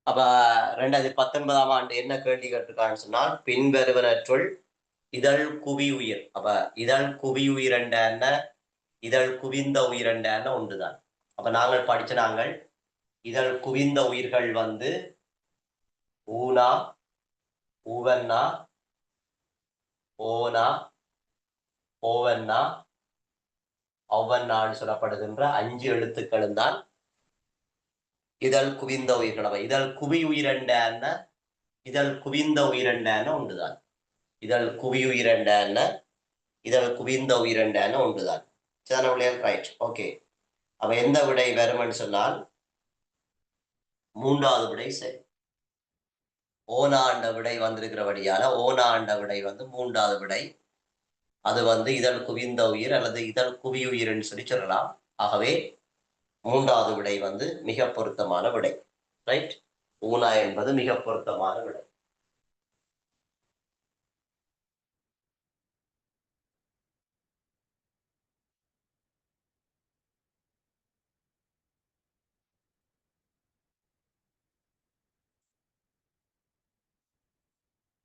அப்ப 2019ஆம் ஆண்டு என்ன கேள்வி கேட்டிருக்கான்னு சொன்னால் பின்வருவனற்றுள் இதழ் குவி உயிர். அப்ப இதழ் குவி உயிரண்டான இதழ் குவிந்த உயிரண்டான ஒன்றுதான். அப்ப நாங்கள் படிச்ச நாங்கள் இதழ் குவிந்த உயிர்கள் வந்து ஊனா, ஊவன்னா, ஓனா, ஓவன்னா, ஒவ்வொன்னான்னு சொல்லப்படுகின்ற 5 எழுத்துக்களும் தான் இதழ் குவிந்த உயிர்கள். இதழ் குவி உயிரண்டான இதழ் குவிந்த உயிரண்டான ஒன்றுதான். இதழ் குவி உயிரண்டான இதழ் குவிந்த உயிரண்டான ஒன்றுதான். Right, okay. அப்ப எந்த விடை வரும்னு சொன்னால் 3வது விடை சரி. ஓனா என்ற விடை வந்திருக்கிறபடியால ஓனா என்ற விடை வந்து 3வது விடை. அது வந்து இதழ் குவிந்த உயிர் அல்லது இதழ் குவி உயிர்ன்னு சொல்லலாம். ஆகவே 3வது விடை வந்து மிக பொருத்தமான விடை. ரைட், ஊனா என்பது மிக பொருத்தமான விடை.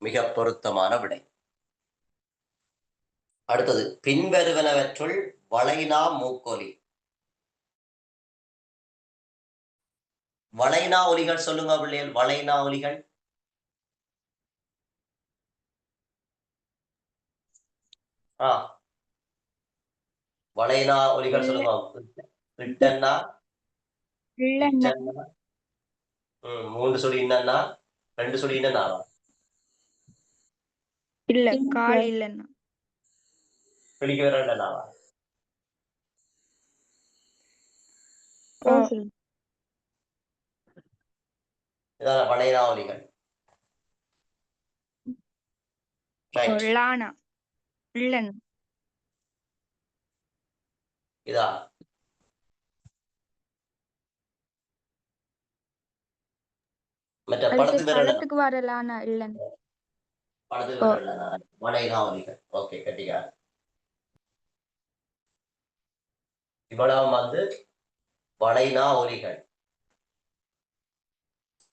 மிக பொருத்தமான விடை. அடுத்தது பின்வருவனவற்றுள் வளைனா மூக்கொலி. வளைனா ஒலிகள் சொல்லுங்க பிள்ளைகள். வளைனா ஒலிகள் வளைனா ஒலிகள் சொல்லுங்க. இட்டன்னா, இச்சன்னா, 3 சொல்லி என்னன்னா, 2 சொல்லி என்னன்னா, இல்ல கால் இல்லன்னா பிடிக்க வேண்டாவா? இதான் வளைனா ஒலிகள். லானா இல்லன்னா இதா மற்ற பழத்துக்கு வர லானா இல்லன்னா படத்துக்கு வரல. வளைனா ஒலிகள். ஓகே, கட்டிக்கா. இவ்வளவு வந்து வளைனா ஒலிகள்.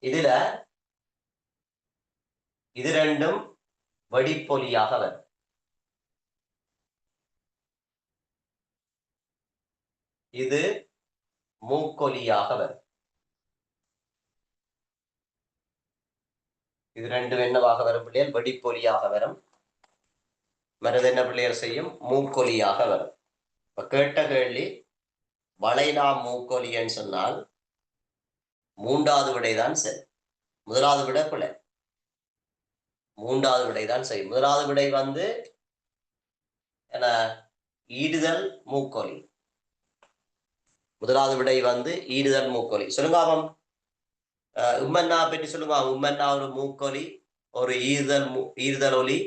இதுல இது ரெண்டும் வடிப்பொலியாக வரும். இது மூக்கொலியாக வரும். இது ரெண்டும் என்னவாக வரும் பிள்ளைகள்? வெடிப்பொலியாக வரும். மற்றது என்ன பிள்ளைகள் செய்யும்? மூக்கொலியாக வரும். இப்ப கேட்ட கேள்வி வளைனா மூக்கொலின்னு சொன்னால் 3வது விடைதான் சரி. 1வது விடை பிள்ளை. 3வது விடைதான் சரி. 1வது விடை வந்து என்ன? ஈடுதல் மூக்கொலி. 1வது விடை வந்து ஈடுதல் மூக்கொலி. சொல்லுங்க அவன் உம்மன்னா பற்றி சொல்லுங்க. உம்மன்னா ஒரு மூக்கொலி, ஒரு ஈறுதல் ஒலி,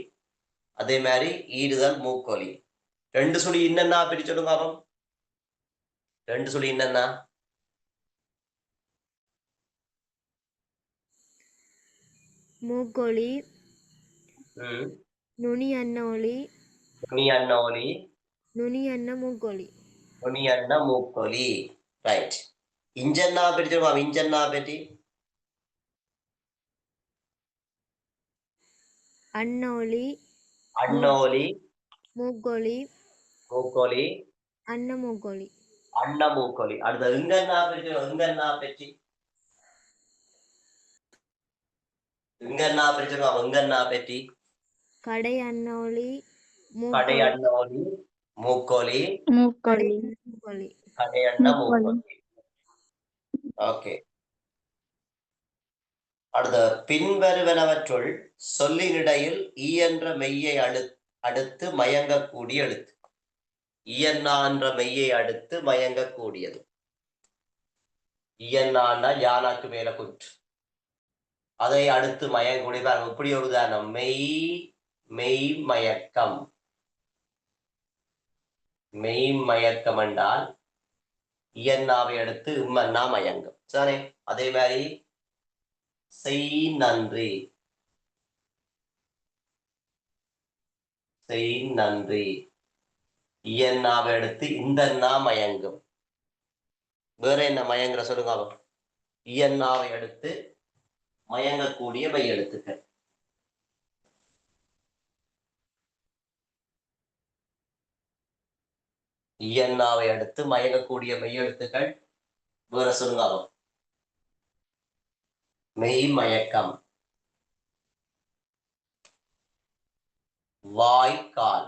அதே மாதிரி ஈடுதல் மூக்கொலி. 2 சொல்லி என்னன்னா பற்றி சொல்லுங்க அவன். 2 சொல்லி என்னன்னா? மூக்கொலி, நுனி அன்ன ஒலி, நுனி அன்ன ஒலி, நுனி அன்ன மூக்கொலி. நுனி அன்ன மூக்கொலி. ரைட். இஞ்சன்னா பற்றி சொல்லுவாங்க. இஞ்சன்னா பற்றி அன்னொலி, அன்னொலி, மூக்கொலி, மூக்கொலி, அன்ன மூக்கொலி. அன்ன மூக்கொலி. அடுத்தது இங்கன்னா பற்றி. இங்கன்னா பற்றி இங்கன்னா பற்றி சொல்லுவாங்க. இங்கன்னா பற்றி கடை அன்னொலி, கடை அன்ன ஒலி, மூக்கொலி, மூக்கொலி, மூக்கொலி. கடை அன்ன மூக்கொலி. ஓகே. அடுத்த பின்வருவனவற்றுள் சொல்லினிடையில் ஈ என்ற மெய்யை அடுத்து மயங்கக்கூடிய எழுத்து. இயன்னா என்ற மெய்யை அடுத்து மயங்கக்கூடியது. இயன்னான்னா யானாக்கு மேல குற்று. அதை அடுத்து மயங்கக்கூடிய இப்படி ஒரு உதாரணம். மெய் மயக்கம். மெய் மயக்கம் என்றால் இயன்னாவை அடுத்து இம்மன்னா மயங்கும். சரி, அதே மாதிரி செய் நன்றி. செய் நன்றி இயன்னாவை அடுத்து இந்தன்னா மயங்கும். வேற என்ன மயங்குற சொல்லுங்க. இயன்னாவை அடுத்து மயங்கக்கூடிய மெய் எழுத்துக்கள். இயன்னாவை அடுத்து மயங்கக்கூடிய மெய் எழுத்துக்கள் வேற சொல்லுங்க. மெய் மயக்கம், வாய்க்கால்.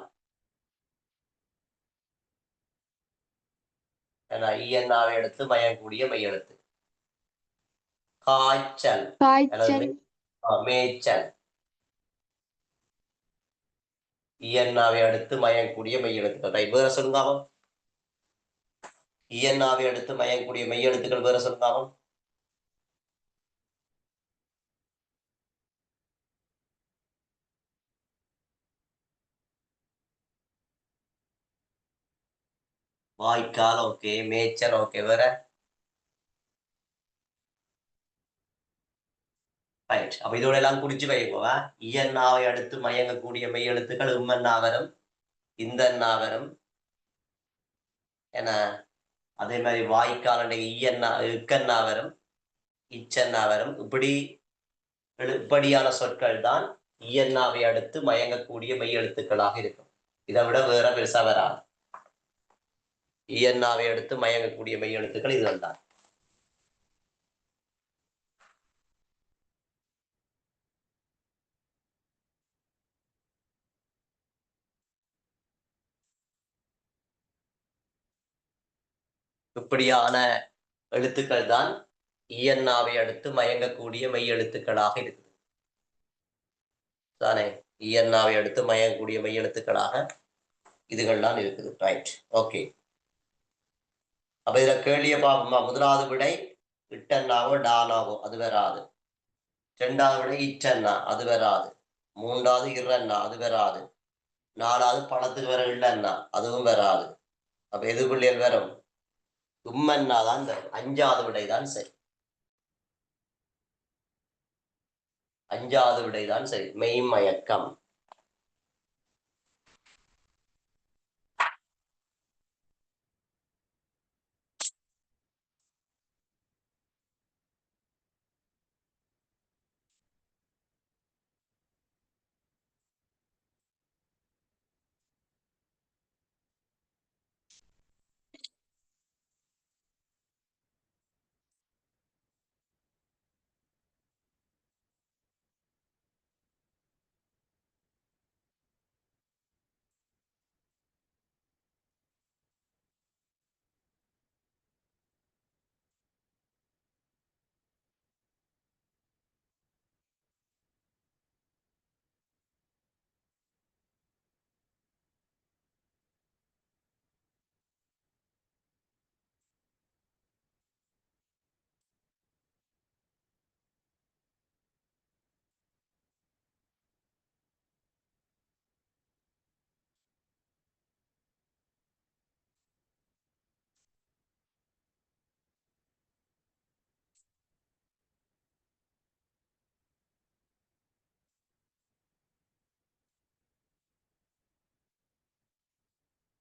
இயன்னாவை அடுத்து மயங்கக்கூடிய மெய் எழுத்து. காய்ச்சல், காய்ச்சல், மேய்ச்சல். இயன்னாவை அடுத்து மயங்கக்கூடிய மெய் எழுத்துக்கள். வேற சொல்லுங்க. இயன்னாவை அடுத்து மயங்கக்கூடிய மெய் எழுத்துக்கள் வேற சொல்லுங்க. வாய்க்கால் ஓகே, மேய்ச்சல் ஓகே, வேற ரைட். அப்ப இதோட எல்லாம் குடிச்சு வைப்போவா. இயன்னாவை அடுத்து மயங்கக்கூடிய மெய் எழுத்துக்கள் இம்மன்னாவரம், இந்தன்னாவரம் என. அதே மாதிரி வாய்க்கால் ஈயன்னா இக்கன்னாவரம், இச்சன்னாவரம். இப்படியான சொற்கள் தான் இயன்னாவை அடுத்து மயங்கக்கூடிய மெய் எழுத்துக்களாக இருக்கும். இதை விட வேற பெருசா வராது. இயன்னாவை அடுத்து மயங்கக்கூடிய மெய் எழுத்துக்கள் இதுகள் தான். இப்படியான எழுத்துக்கள் தான் இயன்னாவை அடுத்து மயங்கக்கூடிய மெய் எழுத்துக்களாக இருக்குது தானே. இயன்னாவை அடுத்து மயங்கக்கூடிய மெய் எழுத்துக்களாக இதுகள்லாம் இருக்குது. Right, okay. அப்ப இதுல கேள்விய பாப்போமா. முதலாவது விடை இட்டன்னாவோ டானாவோ, அது வராது. ரெண்டாவது விடை இச்சன்னா, அது வராது. மூன்றாவது இரன்னா, அது வராது. நாலாவது பழத்துக்கு வர இல்லன்னா, அதுவும் வராது. அப்ப எது பிள்ளைகள் வரும்? உம்மன்னா தான் வரும். அஞ்சாவது விடைதான் சரி. அஞ்சாவது விடைதான் சரி, மெய்மயக்கம்.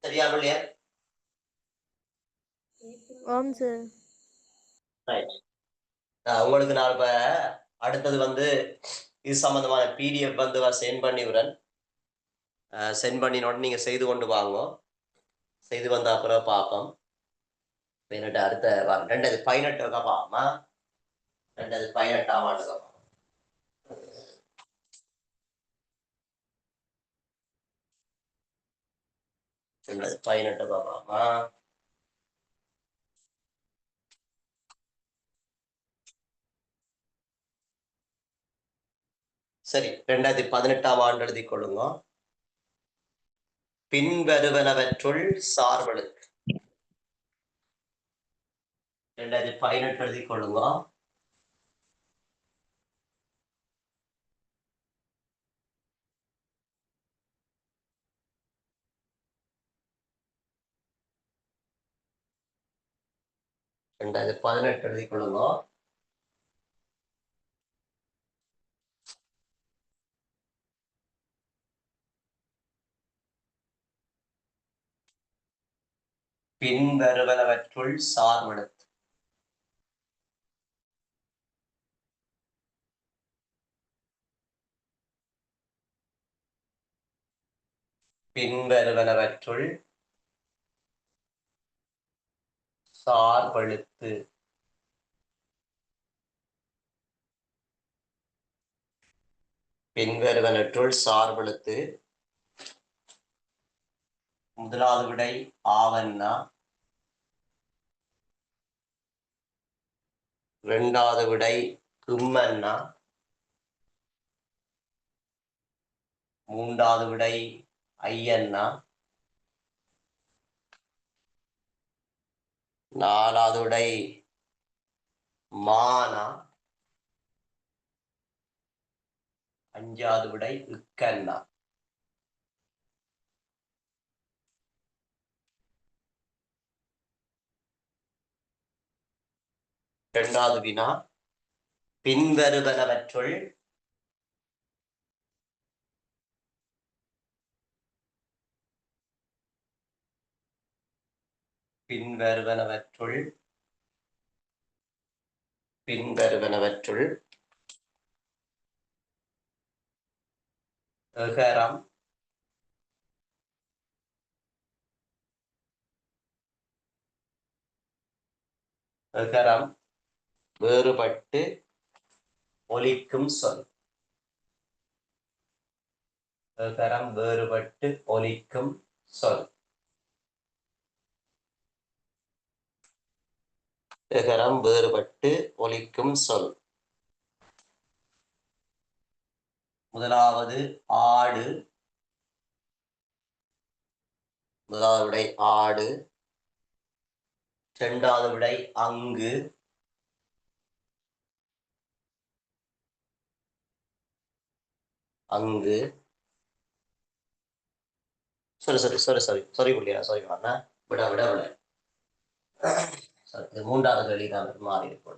சரியா பிள்ளையா? ஓம் சார். ரைட். உங்களுக்கு நான் இப்ப அடுத்தது இது சம்பந்தமான பிடிஎஃப் சென்ட் பண்ணி விடுறேன். சென்ட் பண்ணினோட நீங்க செய்து கொண்டு வாங்க. செய்து வந்த அப்புறம் பார்ப்போம். பதினெட்டு அடுத்த 2018 பார்ப்போமா. 2018ஆம் ஆண்டு 2018 பார்ப்போமா. சரி, 2018ஆம் ஆண்டு எழுதி கொள்ளுங்க. பின்வருவனவற்றுள் சார்பெழுத்து. 2018 எழுதி கொள்ளுங்க. எழுதி கொள்ளுங்க. பின்வருவனவற்றுள் சார்பெழுத்து. பின்வருவனவற்றுள் சார்பெழுத்து சார்பெழுத்து முதலாவது விடை ஆவண்ணா, இரண்டாவது விடை கும்மண்ணா, மூன்றாவது விடை ஐயண்ணா, நாலாவது விடை மானா, அஞ்சாவது விடை இக்கண்ணா. இரண்டாவது வினா, பின்வருவனவற்றுள் எகரம், வேறுபட்டு ஒலிக்கும் சொல். எகரம் வேறுபட்டு ஒலிக்கும் சொல். எகரம் வேறுபட்டு ஒலிக்கும் சொல். முதலாவது ஆடு, முதலாவது விடை ஆடு, இரண்டாவது விடை அங்கு, அங்கு, சாரி புள்ளியா, சாரி விட விட விட இது மூன்றாவது கேள்விதான் மாறி இருக்கும்.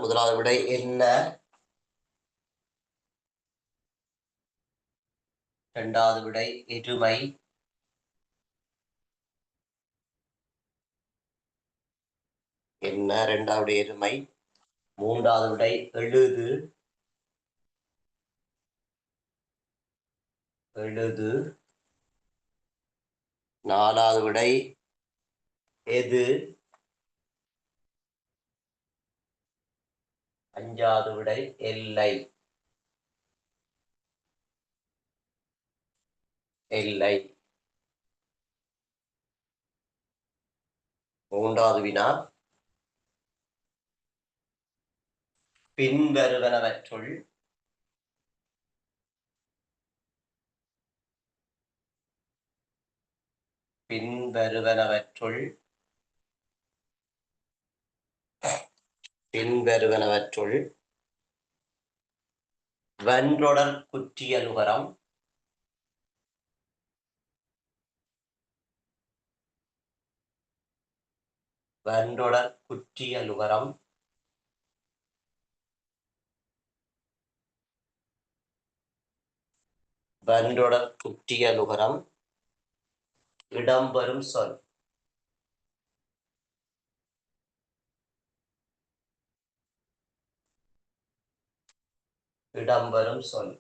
முதலாவது விடை என்ன, இரண்டாவது விடை எருமை, என்ன இரண்டாவது எருமை, மூன்றாவது விடை எழுது, எழுது, நாலாவது விடை எது, அஞ்சாவது விடை எல்லை, எல்லை. மூன்றாவது வினா, பின்வருவனவற்றுள் வென்றொடர் குற்றியலுகரம், வென்றொடர் குற்றியலுகரம், வென்றொடர் குற்றியலுகரம் இடம்பெறும் சொல். இடம்பெறும் சொல்.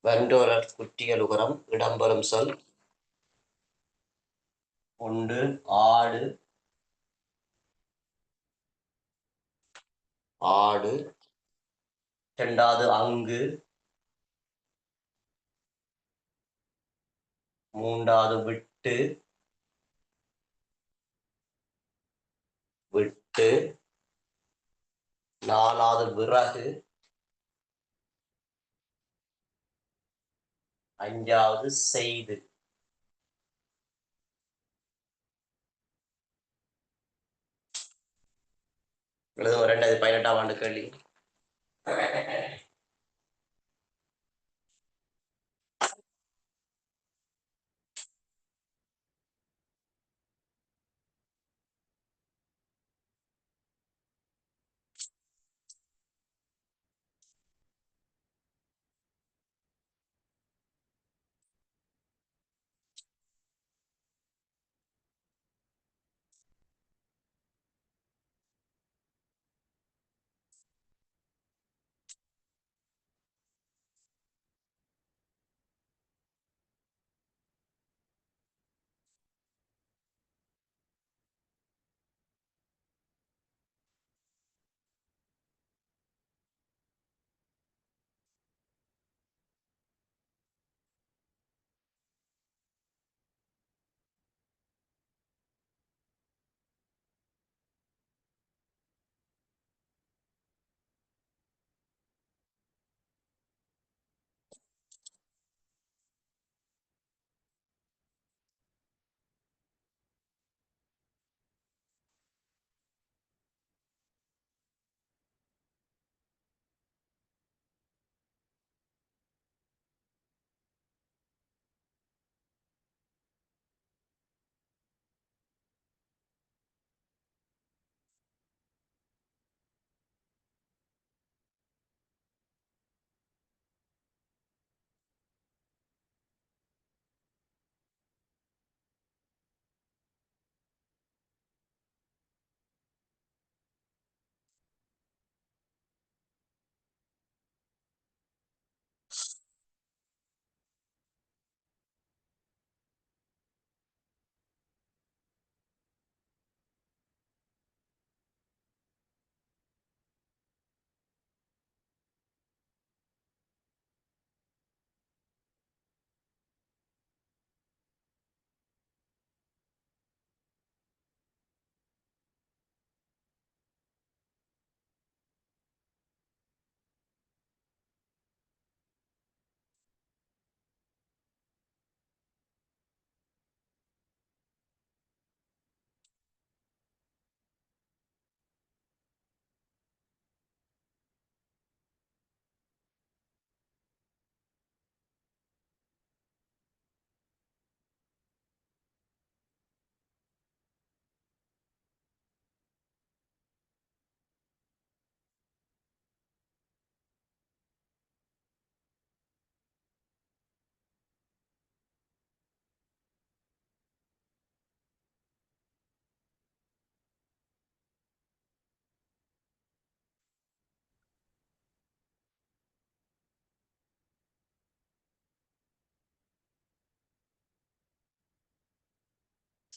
வென்றொடர் குற்றியலுகரம் இடம்பெறும் சொல். ஒன்று ஆடு, ஆடு, இரண்டாவது அங்கு, மூன்றாவது விட்டு, விட்டு, நாலாவது விறகு, அஞ்சாவது செய்து. எழுதும் 2018ஆம் ஆண்டு கேள்வி.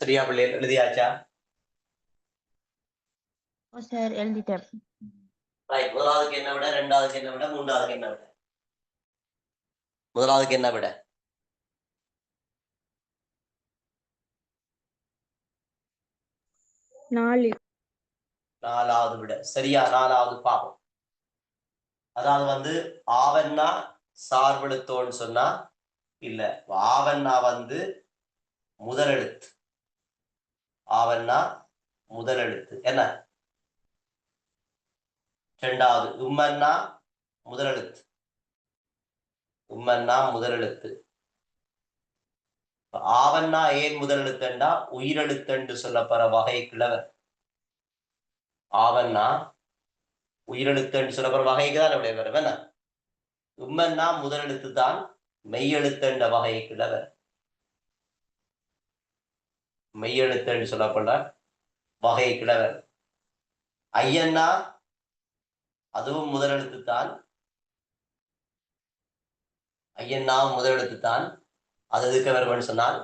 சரியா பிள்ளைகள் எழுதியாச்சா? சார் எழுதிட்டேன். ரைட். முதலாவதுக்கு என்ன விட, ரெண்டாவதுக்கு என்ன விட, மூன்றாவதுக்கு என்ன விட? முதலாவதுக்கு என்ன விட? 4. நாலாவது விட. சரியா? நாலாவது பாவம். அதாவது ஆவன்னா சார்பெழுத்தோன்னு சொன்னா இல்ல. ஆவன்னா முதலெழுத்து. ஆவன்னா முதலெழுத்து என்ன? இரண்டாவது உம்மன்னா முதலெழுத்து. உம்மன்னா முதலெழுத்து. ஆவன்னா ஏன் முதலெழுத்துண்டா உயிரெழுத்து சொல்லப்படுற வகை கிழவர். ஆவன்னா உயிரெழுத்து சொல்லப்படுற வகைக்கு தான் அப்படியே வரும் என்ன? உம்மன்னா முதலெழுத்து தான் மெய்யெழுத்து வகை கிழவர். மெய்யெழுத்து சொல்லப்படுற வகை கிழவர். ஐயன்னா அதுவும் முதலெழுத்து தான். ஐயன்னா முதலெழுத்து தான். அது எதுக்கு வரும்னு சொன்னால்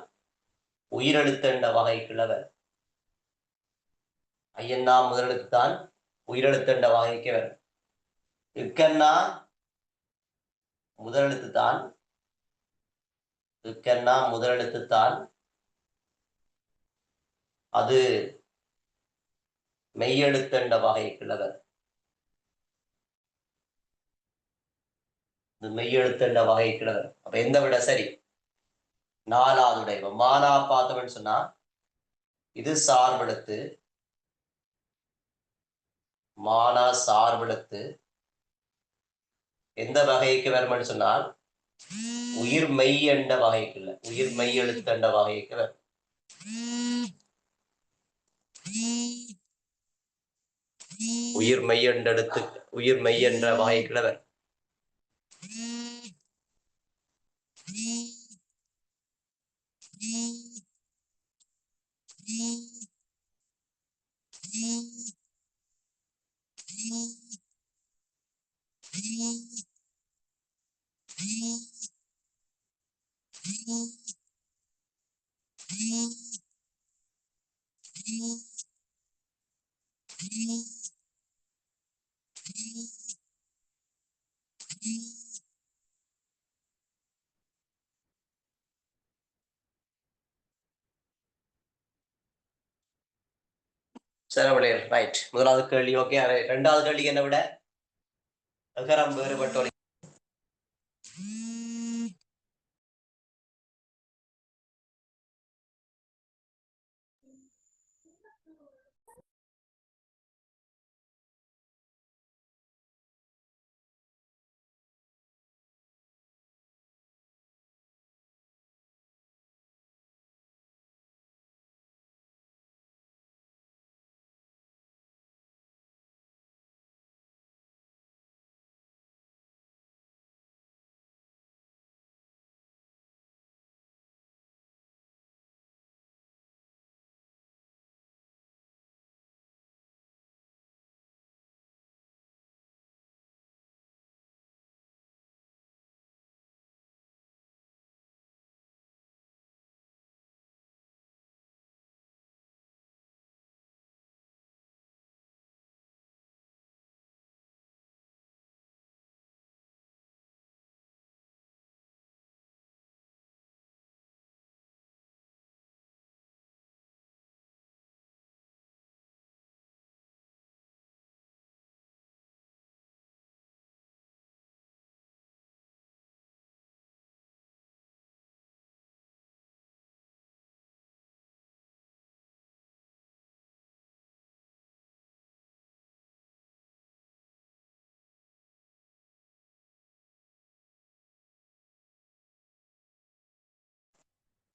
உயிரெழுத்து வகை கிழவர். ஐயன்னா முதலெழுத்து தான், உயிரெழுத்து வகைக்கு வரும். இக்கன்னா முதலெழுத்து தான். இக்கன்னா முதலெழுத்து தான். அது மெய்யெழுத்து வகை கிழவர். மெய்யெழுத்து வகை கிழவர். அப்ப எந்த விட சரி? நாலாவது விட. மானா பார்த்தவன் சொன்னா இது சார்பெழுத்து. மானா சார்பெழுத்து எந்த வகைக்கு வரும்னு சொன்னால் உயிர் மெய் என்ற வகைக்கு இல்ல, உயிர் மெய் எழுத்து என்ற வகைக்கு வரும். உயிர் மெய் என்ற எழுத்து, உயிர் மெய் என்ற வகைக்குள்ள வரும். சரவணையர் ரைட். முதலாவது கேள்வி ஓகே. இரண்டாவது கேள்விக்கு என்ன விட? அகரம் வேறுபட்டோலி.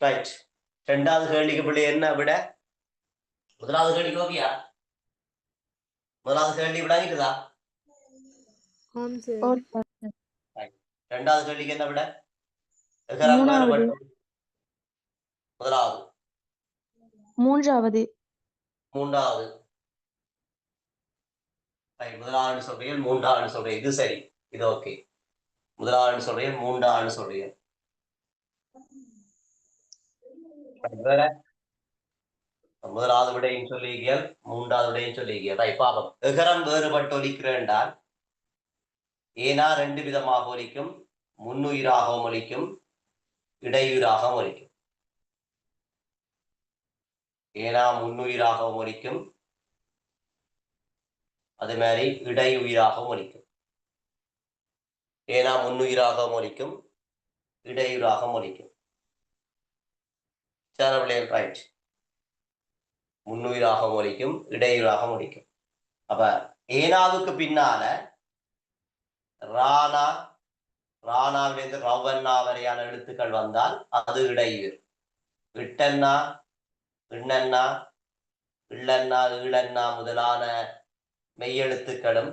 ரைட். இரண்டாவது கேள்விக்கு பிள்ளை என்ன விட? முதலாவது கேள்விக்கு ஓகேயா? முதலாவது கேள்வி விடாங்கிட்டுதா? ஆம் சார். இரண்டாவது கேள்விக்கு என்ன விட? மூணாவது. முதலாவது. மூன்றாவது. மூன்றாவது. முதலாவது சொல்றீங்க, மூன்றாவது சொல்றீங்க. இது சரி, இது ஓகே. முதலாவது சொல்றீங்க, மூன்றாவது சொல்றீங்க. வேற முதலாவது விடையும் சொல்லியிருக்கீர்கள், மூன்றாவது விடையும் சொல்லியிருக்கீர்கள். ரைட், பாப்போம். எகரம் வேறுபட்டு ஒலிக்கிற என்றால் ஏனா 2 விதமாக ஒலிக்கும். முன்னுயிராகவும் ஒலிக்கும், இடையுயிராகவும் ஒலிக்கும். ஏனா முன்னுயிராகவும் ஒலிக்கும், அதே மாதிரி இடையுயிராகவும் ஒலிக்கும். ஏனா முன்னுயிராகவும் ஒலிக்கும், இடையுயிராகவும் ஒலிக்கும். ரைட், முன்னுயிராகவும் ஒலிக்கும், இடையுயிராகவும் ஒலிக்கும். அப்ப ஏனாவுக்கு பின்னால ராணா, ராணாவிலிருந்து ரவண்ணா வரையான எழுத்துக்கள் வந்தால் அது இடையுயிர். இட்டண்ணா, இண்ணண்ணா, இள்ளண்ணா, ஈழண்ணா முதலான மெய்யெழுத்துக்களும்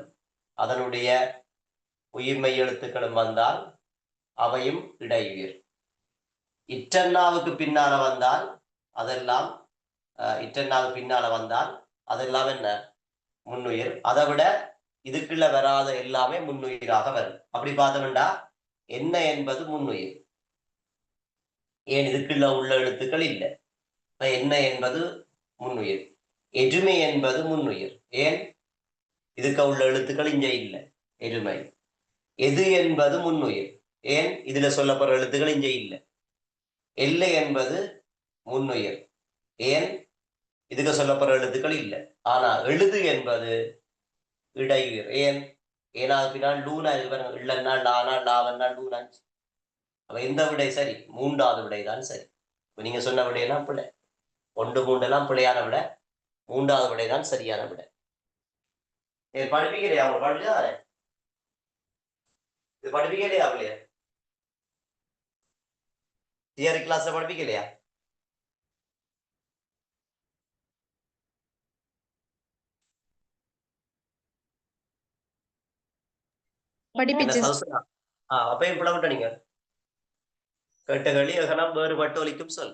அதனுடைய உயிர் மெய்யெழுத்துக்களும் வந்தால் அவையும் இடையுயிர். இட்டண்ணாவுக்கு பின்னால வந்தால் அதெல்லாம் இட்டண்ணாவுக்கு பின்னால வந்தால் அதெல்லாம் என்ன? முன்னுயிர். அதை விட இதுக்குள்ள வராத எல்லாமே முன்னுயிராக வரும். அப்படி பார்த்தோம்னா என்ன என்பது முன்னுயிர். ஏன் இதுக்குள்ள உள்ள எழுத்துக்கள் இல்லை. என்ன என்பது முன்னுயிர். எருமை என்பது முன்னுயிர். ஏன் இதுக்கு உள்ள எழுத்துக்கள் இங்க இல்லை, எருமை. எது என்பது முன்னுயிர். ஏன் இதுல சொல்லப்படுற எழுத்துக்கள் இங்க இல்லை. எல்லை என்பது முன்னுயிர். ஏன் இதுக்கு சொல்லப்படுற எழுத்துக்கள் இல்லை. ஆனா எழுது என்பது இடையுயிர். ஏன்? ஏன்னா பின்னால் லூனா இல்லைன்னா லானா லாவன்னா லூனா. அப்ப எந்த விடை சரி? மூன்றாவது விடை தான் சரி. இப்ப நீங்க சொன்ன விடையெல்லாம் பிழை. 1, 3 எல்லாம் பிழையான விட, மூன்றாவது விடை தான் சரியான விடை. படிப்பிக்கலையா? அவங்க படிச்சுதானே இது படிப்பிக்கலையா? அவளையா தியரி கிளாஸ்ல படிப்பிக்கலையா? அப்பயும் பிளவிட்ட நீங்க கேட்ட களி எகனம் வேறுபட்டு ஒலிக்கும் சொல்.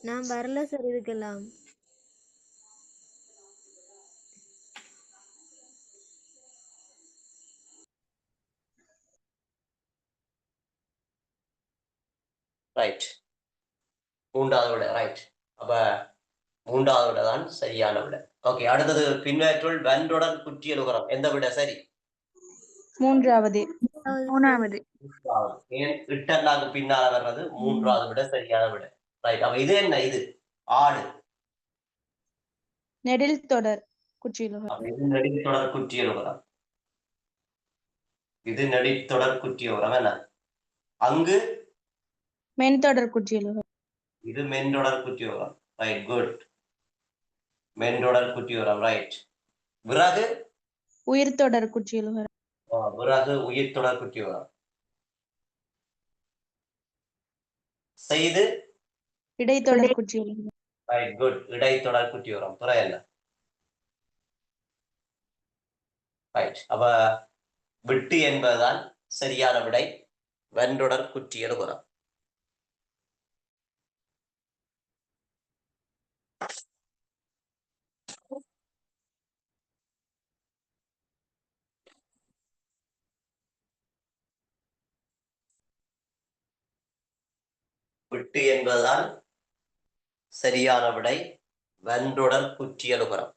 நான் வரல சார் இதுக்கெல்லாம். ரைட், மூன்றாவது விட. ரைட், அப்ப மூன்றாவது விட தான் சரியான விட. ஓகே, அடுத்தது பின்வேற்றுள் வென்றுடன் குற்றியலுகரம். எந்த விட சரி? மூன்றாவது. ஏன் இட்டன்னாக்கு பின்னால வர்றது மூன்றாவது விட சரியான விட. ரைட், அப்ப இது என்ன? இது ஆடு. நெடில் தொடர் குற்றியலுகரம். இது நெடித்தொடர் குற்றியலுகரம். இது நெடித்தொடர் குற்றியலுகரம். என்ன? அங்கு மென்தொடர் குற்றியலுகரம். இது மென்தொடர் குற்றியலுகரம். Right, good. மென்தொடர் குற்றியலுகரம். ரைட். விறகு உயிர்த்தொடர் குற்றியலுகரம். விறகு உயிர்த்தொடர் குற்றியலுகரம். செய்து இடைத்தொடர் குற்றியலுகரம். Right, good. இடைத்தொடர் குற்றியலுகரம். பிற என்ன? ரைட், அப்ப விட்டு என்பதுதான் சரியான விடை. வென்றொடர் குற்றியலுகரம். விட்டு என்பதுதான் சரியான விடை. வென்றொடர் குற்றியலுகரம்.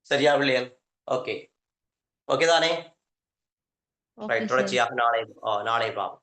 சரியா பிள்ளைகள்? ஓகே, ஓகே தானே? ரைட், தொடர்ச்சியாக நாளை பார்ப்போம்.